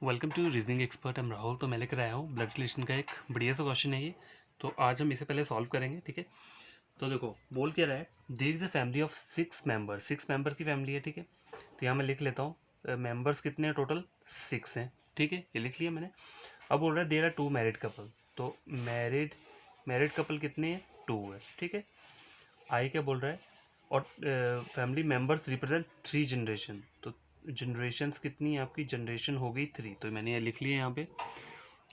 Welcome to reasoning expert. हम राहुल। तो मैं लेकर आया हूँ ब्लड रिलेशन का एक बढ़िया सा क्वेश्चन है ये। तो आज हम इसे पहले सॉल्व करेंगे, ठीक है। तो देखो बोल क्या रहा है, there is a family of 6 member, 6 member की फैमिली है, ठीक है। तो यहाँ मैं लिख लेता हूँ मेंबर्स कितने हैं, टोटल 6 हैं, ठीक है, ये लिख लिया मैंने। अब बोल रहा है देयर आर 2 मैरिड कपल। तो मैरिड मैरिड कपल कितने हैं, 2 है, ठीक है। आई क्या बोल रहा है, और फैमिली मेंबर्स रिप्रेजेंट 3 जनरेशन। तो जनरेशन्स कितनी है आपकी, जनरेशन हो गई 3, तो मैंने ये लिख लिया यहाँ पे,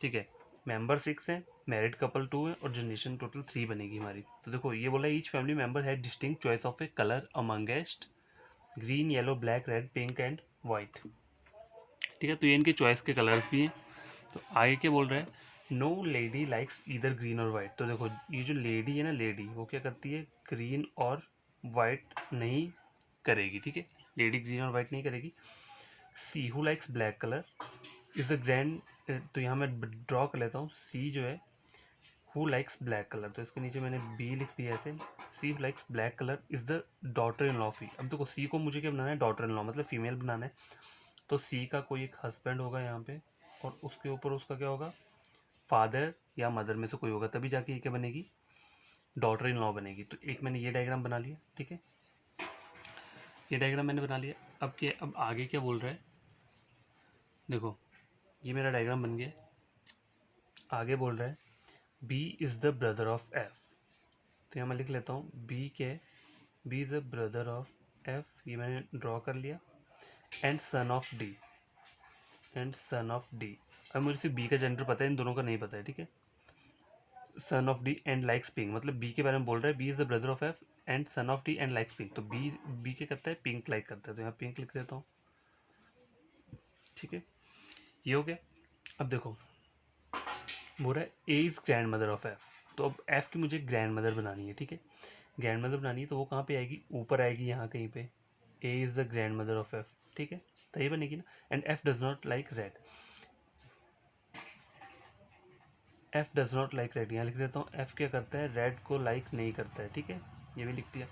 ठीक है। मेंबर 6 हैं, मैरिड कपल 2 है और जनरेशन टोटल 3 बनेगी हमारी। तो देखो ये बोला ईच फैमिली मेंबर है distinct choice of A colour amongst green yellow black red pink and white, ठीक है। तो ये इनके चॉइस के कलर्स भी हैं। तो आगे क्या बोल रहा है, नो लेडी लाइक्स इधर ग्रीन और वाइट। तो देखो ये जो लेडी है ना, लेडी वो क्या करती है, ग्रीन और वाइट नहीं करेगी, ठीक है। लेडी ग्रीन और वाइट नहीं करेगी। सी who likes black colour is a grand. तो यहाँ मैं ड्रॉ कर लेता हूँ, सी जो है हु लाइक्स ब्लैक कलर, तो इसके नीचे मैंने बी लिख दिया ऐसे, C who likes black colour is the daughter in law of E. अब देखो सी को मुझे क्या बनाना है, डॉटर इन लॉ मतलब फीमेल बनाना है। तो सी का कोई एक हस्बैंड होगा यहाँ पे, और उसके ऊपर उसका क्या होगा, फादर या मदर में से कोई होगा, तभी जाके ये क्या बनेगी, डॉटर इन लॉ बनेगी। तो एक मैंने ये डायग्राम बना लिया, ठीक है, ये डायग्राम मैंने बना लिया। अब आगे क्या बोल रहा है, देखो ये मेरा डायग्राम बन गया। आगे बोल रहा है B is the brother of F. तो यहाँ मैं लिख लेता हूँ B is the brother of F, ये मैंने ड्रॉ कर लिया। एंड सन ऑफ डी, अब मुझे सिर्फ बी का जेंडर पता है, इन दोनों का नहीं पता है, ठीक है। Son of D and likes pink, मतलब बी के बारे में बोल रहा है, B is the brother of F and son of D and likes pink. तो बी क्या करता है, पिंक लाइक करता है, तो यहाँ पिंक लिख देता हूँ, ठीक है। ये हो गया। अब देखो बोल रहा है A is grand mother of F. तो अब एफ की मुझे ग्रैंड मदर बनानी है, ठीक है। ग्रैंड मदर बनानी है तो वो कहाँ पे आएगी, ऊपर आएगी यहाँ कहीं पे। A is the grand mother of F, ठीक है, तो ये बनेगी ना। And F does not like red, F does not like red, यहाँ लिख देता हूँ एफ क्या करता है, रेड को लाइक नहीं करता है, ठीक है, ये भी लिख दिया।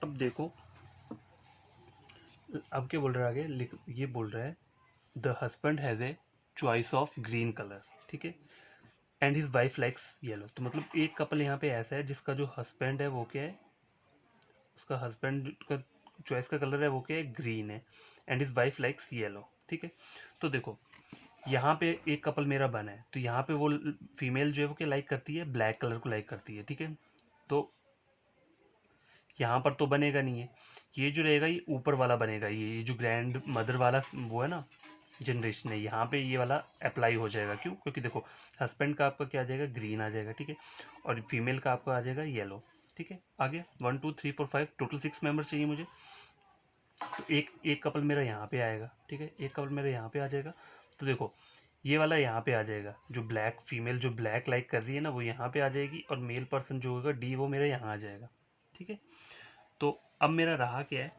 अब देखो अब क्या बोल रहा है आगे, लिख ये बोल रहा है the husband has a choice of green colour, ठीक है, and his wife likes yellow. तो मतलब एक कपल यहाँ पे ऐसा है जिसका जो हस्बैंड है वो क्या है, उसका हस्बैंड का चॉइस का कलर है वो क्या है, ग्रीन है, and his wife likes yellow, ठीक है। तो देखो यहाँ पे एक कपल मेरा बना है, तो यहाँ पे वो फीमेल जो है वो क्या लाइक करती है, ब्लैक कलर को लाइक करती है, ठीक है। तो यहाँ पर तो बनेगा नहीं है, ये जो रहेगा ये ऊपर वाला बनेगा, ये जो ग्रैंड मदर वाला वो है ना जनरेशन है, यहाँ पे ये वाला अप्लाई हो जाएगा। क्यों, क्योंकि देखो हस्बैंड का आपका क्या आ जाएगा, ग्रीन आ जाएगा, ठीक है, और फीमेल का आपका आ जाएगा येलो, ठीक है। आगे 1 2 3 4 5 टोटल 6 मेंबर चाहिए मुझे। तो एक एक कपल मेरा यहाँ पे आएगा, ठीक है, एक कपल मेरा यहाँ पे आ जाएगा। तो देखो ये वाला यहाँ पे आ जाएगा, जो ब्लैक फीमेल जो ब्लैक लाइक कर रही है ना वो यहाँ पे आ जाएगी, और मेल पर्सन जो होगा डी वो मेरा यहाँ आ जाएगा, ठीक है। तो अब मेरा रहा क्या है,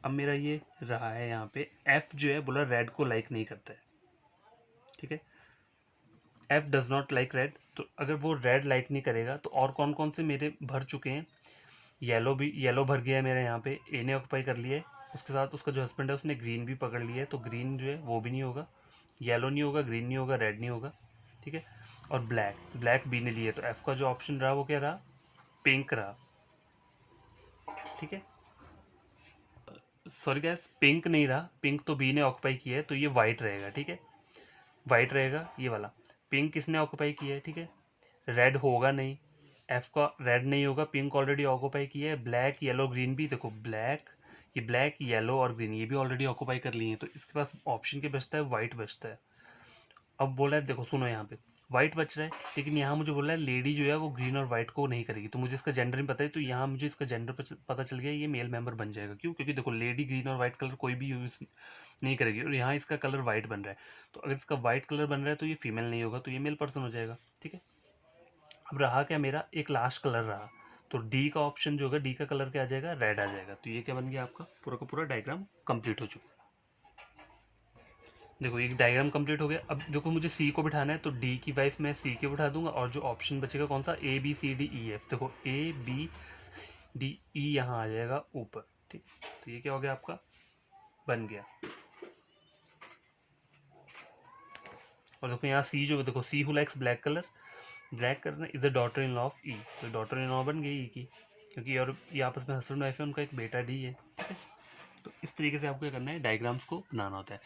अब मेरा ये रहा है यहाँ पे एफ जो है बोला रेड को लाइक नहीं करता है, ठीक है, F does not like red. तो अगर वो रेड लाइक नहीं करेगा तो और कौन कौन से मेरे भर चुके हैं, येलो भी, येलो भर गया है मेरा यहाँ पे, ए ने ऑक्यूपाई कर लिया है, उसके साथ उसका जो हस्बैंड है उसने ग्रीन भी पकड़ लिया है, तो ग्रीन जो है वो भी नहीं होगा, येलो नहीं होगा, ग्रीन नहीं होगा, रेड नहीं होगा, ठीक है। और ब्लैक, ब्लैक बी ने लिया, तो एफ का जो ऑप्शन रहा वो क्या रहा, पिंक रहा, ठीक है। सॉरी गैस, पिंक नहीं रहा, पिंक तो बी ने ऑक्यूपाई किया है, तो ये वाइट रहेगा, ठीक है, वाइट रहेगा ये वाला। पिंक किसने ऑक्यूपाई किया है, ठीक है, रेड होगा नहीं, एफ का रेड नहीं होगा, पिंक ऑलरेडी ऑक्यूपाई किया है, ब्लैक येलो ग्रीन भी, देखो ब्लैक, ये ब्लैक येलो और ग्रीन ये भी ऑलरेडी ऑक्यूपाई कर लिए हैं, तो इसके पास ऑप्शन के बचता है वाइट बचता है। अब बोला है, देखो सुनो यहाँ पे व्हाइट बच रहा है, लेकिन यहाँ मुझे बोला है लेडी जो है वो ग्रीन और व्हाइट को नहीं करेगी, तो मुझे इसका जेंडर नहीं पता है, तो यहाँ मुझे इसका जेंडर पता चल गया, ये मेल मेंबर बन जाएगा। क्यों, क्योंकि देखो लेडी ग्रीन और व्हाइट कलर कोई भी यूज नहीं करेगी, और यहाँ इसका कलर व्हाइट बन रहा है, तो अगर इसका व्हाइट कलर बन रहा है तो ये फीमेल नहीं होगा, तो ये मेल पर्सन हो जाएगा, ठीक है। अब रहा क्या मेरा, एक लास्ट कलर रहा, तो डी का ऑप्शन जो होगा, डी का कलर क्या आ जाएगा, रेड आ जाएगा। तो ये क्या बन गया, आपका पूरा का पूरा डायग्राम कंप्लीट हो चुका है। देखो एक डायग्राम कंप्लीट हो गया। अब देखो मुझे सी को बिठाना है, तो डी की वाइफ मैं सी के बिठा दूंगा, और जो ऑप्शन बचेगा कौन सा, A B C D E F, देखो ए बी डी ई यहाँ आ जाएगा ऊपर, ठीक। तो ये क्या हो गया आपका, बन गया। और देखो यहाँ सी जो देखो C who likes black colour, black colour is the daughter in law of E, तो डॉटर इन लॉ बन गई ई की, क्योंकि और ये आपस में हस्बैंड वाइफ है, उनका एक बेटा डी है, ठीक है। तो इस तरीके से आपको क्या करना है, डायग्राम्स को बनाना होता है।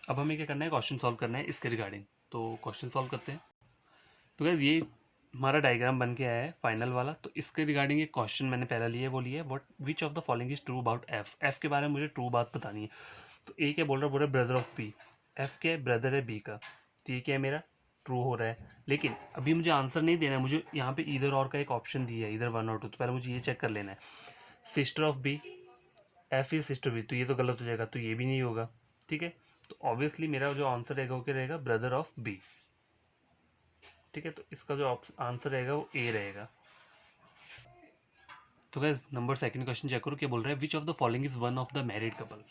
अब हमें क्या करना है, क्वेश्चन सॉल्व करना है इसके रिगार्डिंग। तो क्वेश्चन सॉल्व करते हैं। तो गाइस ये हमारा डायग्राम बन के आया है फाइनल वाला। तो इसके रिगार्डिंग एक क्वेश्चन मैंने पहला लिया है, वो लिया है what which of the following is true about F. F के बारे में मुझे ट्रू बात बतानी है। तो ए क्या बोल रहा है ब्रदर ऑफ बी, एफ क्या है ब्रदर है बी का, तो ये क्या है मेरा ट्रू हो रहा है। लेकिन अभी मुझे आंसर नहीं देना है, मुझे यहाँ पे इधर और का एक ऑप्शन दिया है, इधर 1 और 2। तो पहले मुझे ये चेक कर लेना है, sister of B, F is sister B, तो ये तो गलत हो जाएगा, तो ये भी नहीं होगा, ठीक है। तो ऑब्वियसली मेरा जो आंसर रहेगा वो क्या रहेगा, ब्रदर ऑफ बी, ठीक है। तो इसका जो आंसर रहेगा वो ए रहेगा। तो guys number second question check करो, क्या बोल रहा है which of the following is one of the married couple.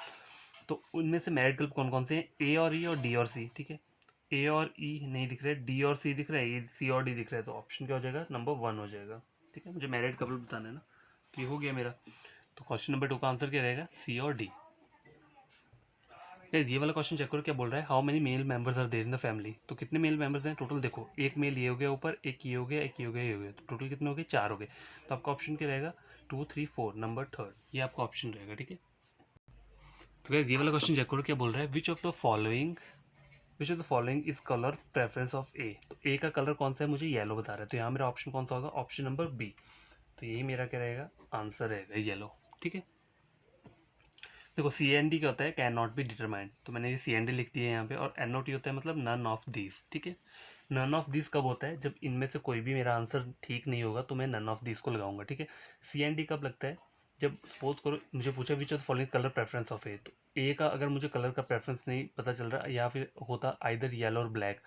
तो उनमें से मैरिड कपल कौन कौन से हैं, ए और ई और डी और सी, ठीक है। ए और ई नहीं दिख रहे, डी और सी दिख रहा है, ए सी और डी दिख रहा है, तो ऑप्शन क्या हो जाएगा, नंबर 1 हो जाएगा, ठीक है। मुझे मैरिड कपल बताना है ना, तो ये हो गया मेरा। तो क्वेश्चन नंबर 2 का आंसर क्या रहेगा, सी और डी। ये वाला क्वेश्चन चेक करो, क्या बोल रहा है how many male members are there in the family. तो कितने मेल मेंबर्स हैं टोटल, देखो एक मेल ये हो गया ऊपर, एक ये हो गया, एक ये हो गया, ये हो गया, तो टोटल कितने हो गए, 4 हो गए। तो आपका ऑप्शन क्या रहेगा, 2 3 4, नंबर थर्ड, ये आपका ऑप्शन रहेगा, ठीक है। तो गाइस ये वाला क्वेश्चन चेक करो, क्या बोल रहा है which of the following is colour preference of A. तो ए का कलर कौन सा है, मुझे येलो बता रहा है, तो यहाँ मेरा ऑप्शन कौन सा होगा, ऑप्शन नंबर बी। तो यही मेरा क्या रहेगा, आंसर रहेगा येलो, ठीक है। देखो सी एन डी क्या होता है, कैन नॉट बी डिटरमाइंड, तो मैंने ये सी एन डी लिख दिया है यहाँ पे। और एन ओ टी होता है मतलब नन ऑफ दिस, ठीक है। नन ऑफ दिस कब होता है, जब इनमें से कोई भी मेरा आंसर ठीक नहीं होगा तो मैं नन ऑफ दिस को लगाऊंगा, ठीक है। सी एन डी कब लगता है, जब सपोज करो मुझे पूछा which of the following colour preference of A, तो ए का अगर मुझे कलर का प्रेफरेंस नहीं पता चल रहा, या फिर होता आइदर येलो और ब्लैक,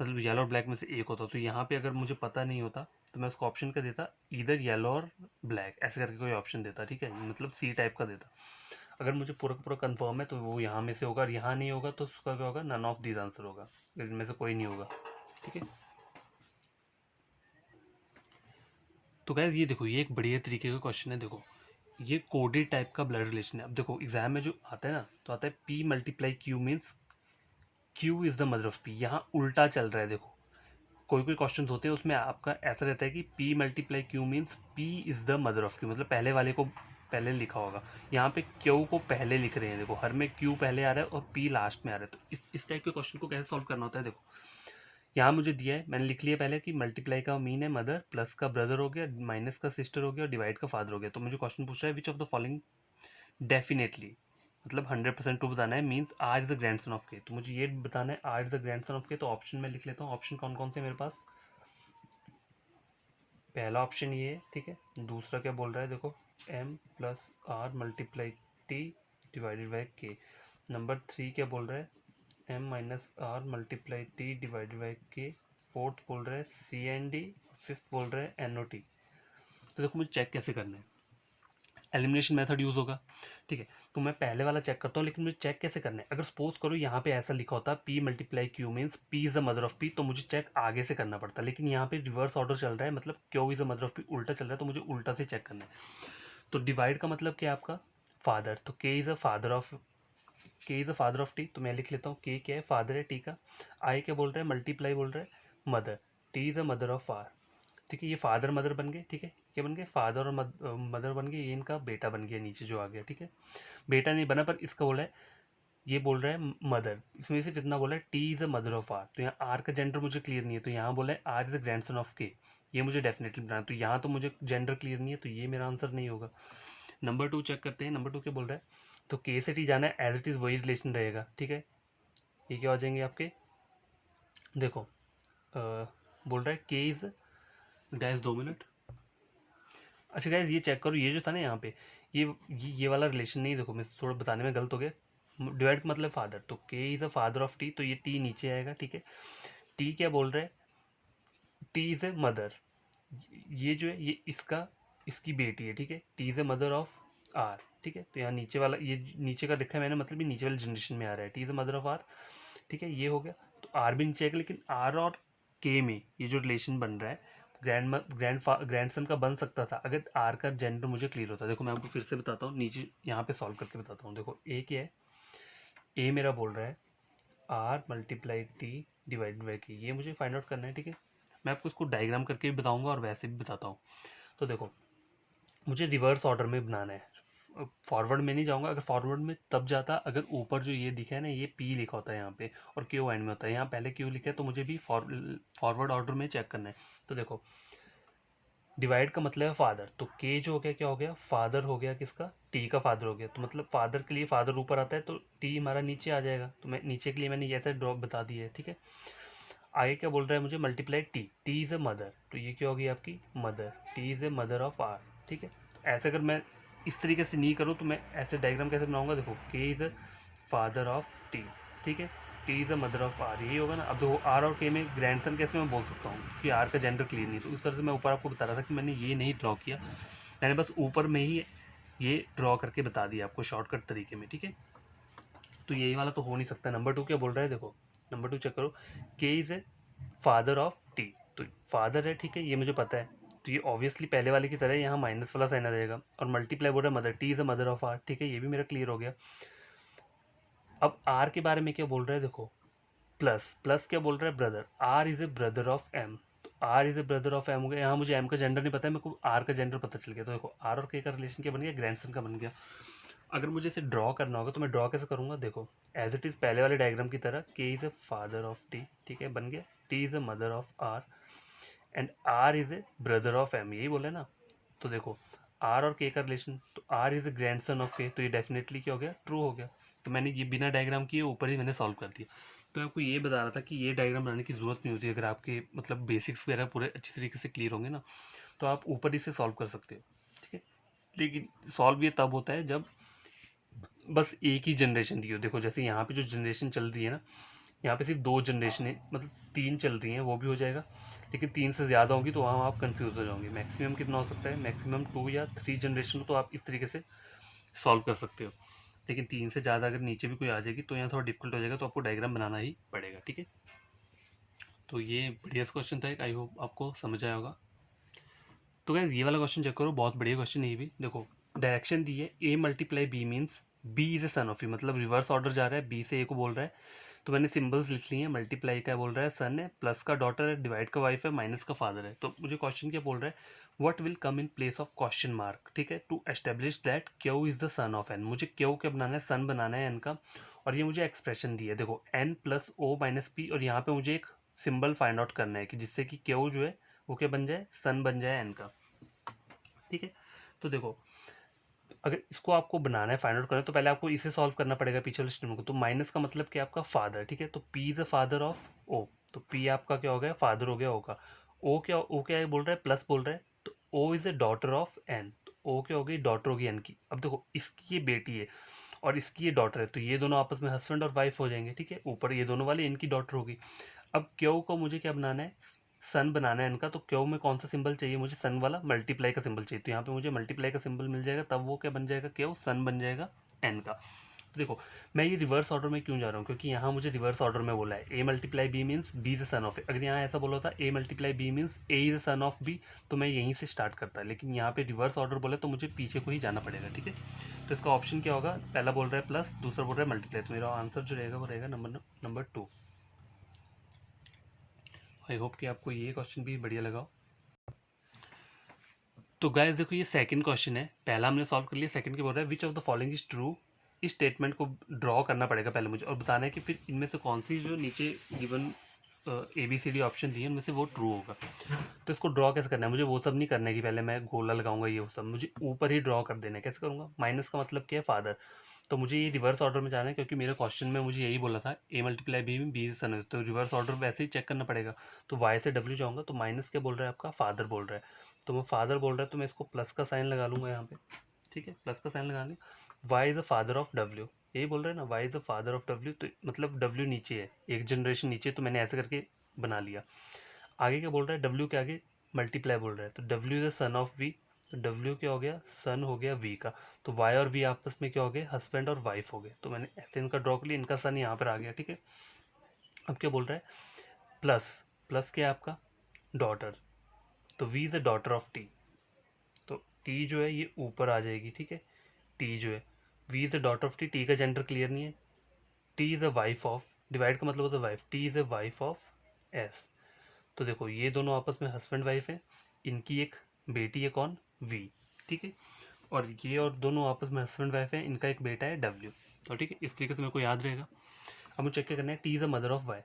मतलब येलो और ब्लैक में से एक होता, तो यहाँ पे अगर मुझे पता नहीं होता तो मैं उसको ऑप्शन का देता इधर येलो और ब्लैक ऐसे करके कोई ऑप्शन देता, ठीक है, मतलब सी टाइप का देता। अगर मुझे पूरा का पूरा कंफर्म है तो वो यहाँ में से होगा, और यहाँ नहीं होगा तो उसका क्या होगा, नन ऑफ दीज आंसर होगा, इनमें से कोई नहीं होगा, ठीक है। तो गाइस ये देखो, ये एक बढ़िया तरीके का क्वेश्चन है। देखो ये कोडेड टाइप का ब्लड रिलेशन है। अब देखो एग्जाम में जो आता है ना, तो आता है P multiply Q means Q is the mother of P, यहाँ उल्टा चल रहा है। देखो कोई कोई क्वेश्चन होते हैं उसमें आपका ऐसा रहता है कि P multiply Q means P is the mother of Q, मतलब पहले वाले को पहले लिखा होगा। यहाँ पे Q को पहले लिख रहे हैं, देखो हर में Q पहले आ रहा है और P लास्ट में आ रहा है। तो इस टाइप के क्वेश्चन को कैसे सॉल्व करना होता है, देखो यहाँ मुझे दिया है, मैंने लिख लिया पहले कि मल्टीप्लाई का मीन है मदर, प्लस का ब्रदर हो गया, माइनस का सिस्टर हो गया और डिवाइड का फादर हो गया। तो मुझे क्वेश्चन पूछ रहा है which of the following definitely, मतलब 100% ट्रू बताना है, means R is the grandson of K. तो मुझे ये बताना है R is the grandson of K. तो ऑप्शन में लिख लेता हूँ, ऑप्शन कौन कौन से मेरे पास, पहला ऑप्शन ये है, ठीक है। दूसरा क्या बोल रहा है, देखो m plus R multiply T divided by K. Number 3 क्या बोल रहा है, m minus R multiply T divided by K. Fourth बोल रहा है सी एन डी, फिफ्थ बोल रहा है एन ओ टी। तो देखो मुझे चेक कैसे करना है, एलिमिनेशन मेथड यूज होगा, ठीक है। तो मैं पहले वाला चेक करता हूँ, लेकिन मुझे चेक कैसे करना है, अगर सपोज करो यहाँ पे ऐसा लिखा होता P multiply Q means P is the mother of P, तो मुझे चेक आगे से करना पड़ता, लेकिन यहाँ पे रिवर्स ऑर्डर चल रहा है, मतलब Q is the mother of P उल्टा चल रहा है, तो मुझे उल्टा से चेक करना है। तो डिवाइड का मतलब क्या है आपका, फादर, तो K is the father of T, तो मैं लिख लेता हूँ K क्या है, फादर है T का। I क्या बोल रहा है, मल्टीप्लाई बोल रहा है mother, T is the mother of R, ठीक है। ये फादर मदर बन गए, ठीक है, क्या बन गए, फादर और मदर बन गए, ये इनका बेटा बन गया नीचे जो आ गया, ठीक है। बेटा नहीं बना पर इसका बोला है, ये बोल रहा है मदर, इसमें से कितना बोला है, T is the mother of R, तो यहाँ आर का जेंडर मुझे क्लियर नहीं है, तो यहाँ बोला है R is the grandson of K, ये मुझे डेफिनेटली बनाना, तो यहाँ तो मुझे जेंडर क्लियर नहीं है, तो ये मेरा आंसर नहीं होगा। नंबर 2 चेक करते हैं, नंबर 2 क्या बोल रहा है, तो के से टी जाना है, एज इट इज वही रिलेशन रहेगा, ठीक है। ये क्या हो जाएंगे आपके, देखो बोल रहा है के इज, गैस 2 मिनट, अच्छा गैस ये चेक करो, ये जो था ना यहाँ पे, ये वाला रिलेशन नहीं, देखो मैं थोड़ा बताने में गलत हो गया। डिवाइड का मतलब फादर, तो के is a father of T, तो ये टी नीचे आएगा, ठीक है। टी क्या बोल रहा है, टी इज ए मदर, ये जो है ये इसकी बेटी है, ठीक है। T is a mother of R, ठीक है। तो यहाँ नीचे वाला, ये नीचे का देखा है मैंने, मतलब ये नीचे वाले जनरेशन में आ रहा है, T is a mother of R, ठीक है, ये हो गया। तो आर भी नीचे आएगा, लेकिन आर और के में ये जो रिलेशन बन रहा है, ग्रैंडसन का बन सकता था अगर आर का जेंडर मुझे क्लियर होता। देखो मैं आपको फिर से बताता हूँ, नीचे यहाँ पे सॉल्व करके बताता हूँ। देखो ए क्या है, ए मेरा बोल रहा है R multiply T divide by K, ये मुझे फाइंड आउट करना है, ठीक है। मैं आपको इसको डायग्राम करके भी बताऊंगा और वैसे भी बताता हूँ। तो देखो मुझे रिवर्स ऑर्डर में बनाना है, फॉरवर्ड में नहीं जाऊंगा। अगर फॉरवर्ड में तब जाता अगर ऊपर जो ये दिखा है ना, ये पी लिखा होता है यहाँ पे और क्यू एंड में होता है, यहाँ पहले क्यू लिखा है, तो मुझे भी फॉरवर्ड ऑर्डर में चेक करना है। तो देखो डिवाइड का मतलब है फादर, तो के जो हो गया क्या हो गया, फादर हो गया, किसका, टी का फादर हो गया। तो मतलब फादर के लिए फादर ऊपर आता है तो टी हमारा नीचे आ जाएगा, तो मैं नीचे के लिए मैंने ये ऐसा ड्रॉप बता दिया है, ठीक है। आगे क्या बोल रहा है मुझे, multiply T, T is a mother, तो ये क्या होगी आपकी mother, T is a mother of R, ठीक है। तो ऐसे अगर मैं इस तरीके से नहीं करूँ तो मैं ऐसे डायग्राम कैसे बनाऊंगा, देखो K is a father of T, ठीक है, T is a mother of R, यही होगा ना। अब देखो आर और के में ग्रैंडसन कैसे मैं बोल सकता हूँ कि आर का जेंडर क्लियर नहीं, तो उस तरह से मैं ऊपर आपको बता रहा था कि मैंने ये नहीं ड्रॉ किया, मैंने बस ऊपर में ही ये ड्रॉ करके बता दिया आपको शॉर्टकट तरीके में, ठीक है। तो यही वाला तो हो नहीं सकता। नंबर 2 क्या बोल रहा है, देखो नंबर 2 चेक करो, के is a father of T, तो फादर है, ठीक है, ये मुझे पता है। तो ये ऑब्वियसली पहले वाले की तरह यहाँ माइनस वाला साइन आ जाएगा, और मल्टीप्लाई बोल रहा है mother, T is a mother of R, ठीक है, ये भी मेरा क्लियर हो गया। अब आर के बारे में क्या बोल रहा है, देखो प्लस, प्लस क्या बोल रहा है, brother, R is a brother of M, तो R is a brother of M हो गया। यहाँ मुझे एम का जेंडर नहीं पता है, मेरे को आर का जेंडर पता चल गया। तो देखो आर और के का रिलेशन क्या बन गया, ग्रैंडसन का बन गया। अगर मुझे इसे ड्रॉ करना होगा तो मैं ड्रॉ कैसे करूंगा, देखो एज इट इज पहले वाले डायग्राम की तरह, K is a father of T, ठीक है, बन गया, T is a mother of R and R is a brother of M, यही बोले ना। तो देखो आर और के का रिलेशन, तो R is a grandson of K, तो ये डेफिनेटली क्या हो गया, ट्रू हो गया। तो मैंने ये बिना डायग्राम किए ऊपर ही मैंने सॉल्व कर दिया। तो मैं आपको ये बता रहा था कि ये डायग्राम बनाने की जरूरत नहीं होती, अगर आपके मतलब बेसिक्स वगैरह पूरे अच्छी तरीके से क्लियर होंगे ना, तो आप ऊपर ही से सॉल्व कर सकते हो, ठीक है। लेकिन सॉल्व ये तब होता है जब बस एक ही जनरेशन दी हो। देखो जैसे यहाँ पे जो जनरेशन चल रही है ना, यहाँ पे सिर्फ 2 जनरेशन है, मतलब 3 चल रही हैं, वो भी हो जाएगा। लेकिन 3 से ज़्यादा होगी तो वहाँ आप कंफ्यूज हो जाओगे। मैक्सिमम कितना हो सकता है, मैक्सिमम 2 या 3 जनरेशन हो, तो आप इस तरीके से सॉल्व कर सकते हो। लेकिन 3 से ज़्यादा अगर नीचे भी कोई आ जाएगी तो यहाँ थोड़ा डिफिकल्ट हो जाएगा, तो आपको डायग्राम बनाना ही पड़ेगा, ठीक है। तो ये बढ़िया क्वेश्चन था, आई होप आपको समझ आया होगा। तो गाइस ये वाला क्वेश्चन चेक करो, बहुत बढ़िया क्वेश्चन है ये भी। देखो डायरेक्शन दी है, A multiply B means B is a son of U, मतलब रिवर्स ऑर्डर जा रहा है, बी से ए को बोल रहा है। तो मैंने सिंबल्स लिख लिए हैं, मल्टीप्लाई का बोल रहा है सन है, प्लस का डॉटर है, डिवाइड का वाइफ है, माइनस का फादर है। तो मुझे क्वेश्चन क्या बोल रहा है, what will come in place of question mark, ठीक है, to establish that Q is the son of N. मुझे क्यू क्या बनाना है, सन बनाना है एन का। और ये मुझे एक्सप्रेशन दी है, देखो N plus O minus P, और यहाँ पे मुझे एक सिंबल फाइंड आउट करना है कि जिससे कि क्यू जो है वो क्या बन जाए, सन बन जाए एन का, ठीक है। तो देखो अगर इसको आपको बनाना है, फाइंड आउट करना है, तो पहले आपको इसे सॉल्व करना पड़ेगा पीछे वाले स्टेटमेंट को। तो माइनस का मतलब क्या, आपका फादर, ठीक है, तो P is the father of O, तो पी आपका क्या हो गया, फादर हो गया ओ का। ओ क्या है बोल रहा है, प्लस बोल रहा है, तो O is a daughter of N, तो ओ क्या हो गई, डॉटर होगी एन की। अब देखो इसकी ये बेटी है और इसकी ये डॉटर है, तो ये दोनों आपस में हस्बैंड और वाइफ हो जाएंगे, ठीक है। ऊपर ये दोनों वाले इनकी डॉटर होगी। अब क्यू को मुझे क्या बनाना है, सन बनाना है इनका। तो क्यू में कौन सा सिंबल चाहिए मुझे, सन वाला, मल्टीप्लाई का सिंबल चाहिए। तो यहाँ पे मुझे मल्टीप्लाई का सिंबल मिल जाएगा, तब वो क्या बन जाएगा, क्यू सन बन जाएगा एन का। तो देखो मैं ये रिवर्स ऑर्डर में क्यों जा रहा हूँ, क्योंकि यहाँ मुझे रिवर्स ऑर्डर में बोला है A multiply B means B is son of A. अगर यहाँ ऐसा बोला था A multiply B means A is son of B, तो मैं यहीं से स्टार्ट करता है। लेकिन यहाँ पे रिवर्स ऑर्डर बोला तो मुझे पीछे को ही जाना पड़ेगा, ठीक है। तो इसका ऑप्शन क्या होगा, पहला बोल रहा है प्लस, दूसरा बोल रहा है मल्टीप्लाई, तो मेरा आंसर जो रहेगा वो रहेगा नंबर 2। आई होप कि आपको ये क्वेश्चन भी बढ़िया लगा। तो गाइस देखो ये सेकंड क्वेश्चन है, पहला हमने सॉल्व कर लिया, सेकंड क्या बोल रहा है, which of the following is true. इस स्टेटमेंट को ड्रॉ करना पड़ेगा पहले मुझे, और बताना है कि फिर इनमें से कौन सी जो नीचे given A B C D option दिए उनमें से वो ट्रू होगा। तो इसको ड्रॉ कैसे करना है, मुझे वो सब नहीं करना है कि पहले मैं गोला लगाऊंगा, ये वो सब मुझे ऊपर ही ड्रॉ कर देना है। कैसे करूंगा, माइनस का मतलब क्या है, फादर। तो मुझे ये रिवर्स ऑर्डर में जाना है, क्योंकि मेरे क्वेश्चन में मुझे यही बोला था ए मल्टीप्लाई बी में बी सन, तो रिवर्स ऑर्डर वैसे ही चेक करना पड़ेगा। तो वाई से डब्ल्यू जाऊंगा, तो माइनस क्या बोल रहा है आपका, फादर बोल रहा है। तो मैं फादर बोल रहा है तो मैं इसको प्लस का साइन लगा लूंगा यहाँ पे, ठीक है, प्लस का साइन लगाने। Y is the father of W, यही बोल रहे हैं ना, Y is the father of W, तो मतलब डब्ल्यू नीचे है, एक जनरेशन नीचे, तो मैंने ऐसे करके बना लिया। आगे क्या बोल रहा है, डब्ल्यू के आगे मल्टीप्लाई बोल रहा है, तो W is the son of V, तो डब्ल्यू क्या हो गया, सन हो गया वी का। तो वाई और वी आपस में क्या हो गए, हस्बैंड और वाइफ हो गए। तो मैंने ऐसे इनका ड्रॉ कर लिया, इनका सन यहाँ पर आ गया, ठीक है। अब क्या बोल रहा है, प्लस, प्लस क्या है आपका, डॉटर, तो V is the daughter of T, तो टी जो है ये ऊपर आ जाएगी, ठीक है। टी जो है, V is the daughter of T, T का जेंडर क्लियर नहीं है, T is the wife of divide का मतलब होता है wife, T is a wife of S. तो देखो ये दोनों आपस में हस्बैंड वाइफ है, इनकी एक बेटी है कौन, वी, ठीक है। और ये और दोनों आपस में हस्बैंड वाइफ है, इनका एक बेटा है डब्ल्यू। तो ठीक है, इस तरीके से मेरे को याद रहेगा। अब मुझे चेक क्या करना है, T is a mother of Y,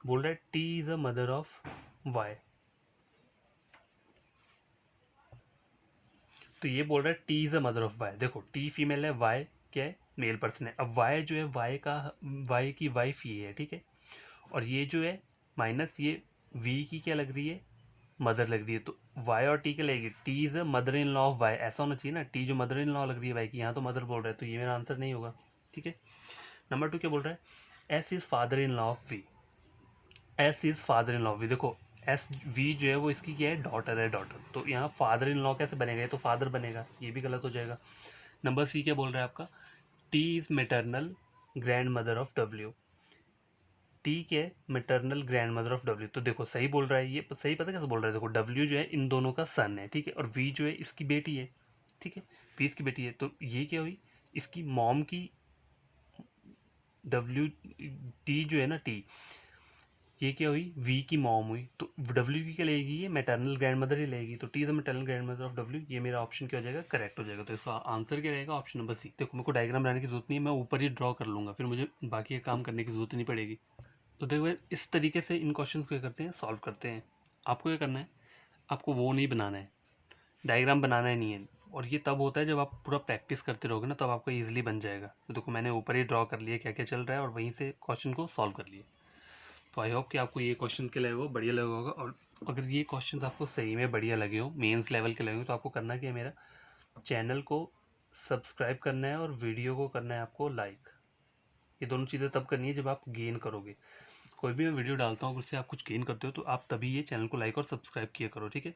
बोल रहा है T is a mother of Y, तो ये बोल रहा है T is a mother of Y. देखो टी फीमेल है, वाई क्या है, मेल पर्सन है। अब वाई जो है, वाई का, वाई की वाइफ ये है, ठीक है। और ये जो है माइनस ये वी की क्या लग रही है, मदर लग रही है। तो वाई और टी क्या लगेगी, T is a mother in law of Y, ऐसा होना चाहिए ना, टी जो मदर इन लॉ लग रही है वाई की, यहाँ तो मदर बोल रहा है, तो ये मेरा आंसर नहीं होगा, ठीक है। नंबर 2 क्या बोल रहा है, S is father in law of V, S is father in law of V. देखो एस वी जो है वो इसकी क्या है, डॉटर है, डॉटर। तो यहाँ फादर इन लॉ कैसे बनेगा, ये तो फादर बनेगा, ये भी गलत हो जाएगा। नंबर सी क्या बोल रहा है आपका, T is maternal grand mother of W, T के maternal grand mother of W. तो देखो सही बोल रहा है, ये सही पता कैसे बोल रहा है, देखो डब्ल्यू जो है इन दोनों का सन है, ठीक है, और वी जो है इसकी बेटी है, ठीक है, वी इसकी बेटी है। तो ये क्या हुई, इसकी मॉम की, डब्ल्यू टी जो है ना, टी ये क्या हुई, वी की मॉम हुई, तो डब्ल्यू की क्या लेगी, ये मैटरनल ग्रैंड मदर ही लेगी। तो T is maternal grand mother of W, ये मेरा ऑप्शन क्या हो जाएगा, करेक्ट हो जाएगा। तो इसका आंसर क्या रहेगा, ऑप्शन नंबर सी। देखो मेरे को डायग्राम बनाने की जरूरत नहीं है, मैं ऊपर ही ड्रॉ कर लूंगा, फिर मुझे बाकी का काम करने की जरूरत नहीं पड़ेगी। तो देखो इस तरीके से इन क्वेश्चन को क्या करते हैं, सॉल्व करते हैं। आपको क्या करना है, आपको वो नहीं बनाना है, डायग्राम बनाना ही नहीं है। और ये तब होता है जब आप पूरा प्रैक्टिस करते रहोगे ना, तब आपको ईजिली बन जाएगा। तो देखो मैंने ऊपर ही ड्रॉ कर लिया क्या क्या चल रहा है, और वहीं से क्वेश्चन को सॉल्व कर लिया। तो आई होप कि आपको ये क्वेश्चन के लगे हो, बढ़िया लगा होगा। और अगर ये क्वेश्चन आपको सही में बढ़िया लगे हो, मेंस लेवल के लगे हो, तो आपको करना क्या है, मेरा चैनल को सब्सक्राइब करना है और वीडियो को करना है आपको लाइक। ये दोनों चीज़ें तब करनी है जब आप गेन करोगे। कोई भी मैं वीडियो डालता हूँ, अगर उससे आप कुछ गेन करते हो, तो आप तभी ये चैनल को लाइक और सब्सक्राइब किया करो, ठीक है।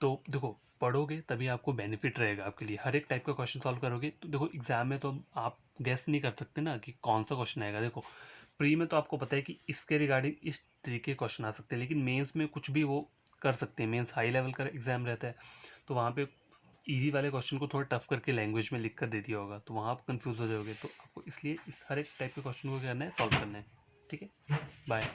तो देखो पढ़ोगे तभी आपको बेनिफिट रहेगा आपके लिए, हर एक टाइप का क्वेश्चन सॉल्व करोगे। तो देखो एग्जाम में तो आप गेस नहीं कर सकते ना कि कौन सा क्वेश्चन आएगा। देखो प्री में तो आपको पता है कि इसके रिगार्डिंग इस तरीके के क्वेश्चन आ सकते हैं, लेकिन मेंस में कुछ भी वो कर सकते हैं। मेंस हाई लेवल का एग्जाम रहता है, तो वहाँ पे इजी वाले क्वेश्चन को थोड़ा टफ करके लैंग्वेज में लिख कर दे दिया होगा, तो वहाँ आप कंफ्यूज हो जाओगे। तो आपको इसलिए इस हर एक टाइप के क्वेश्चन को क्या करना है, सॉल्व करना है, ठीक है। बाय।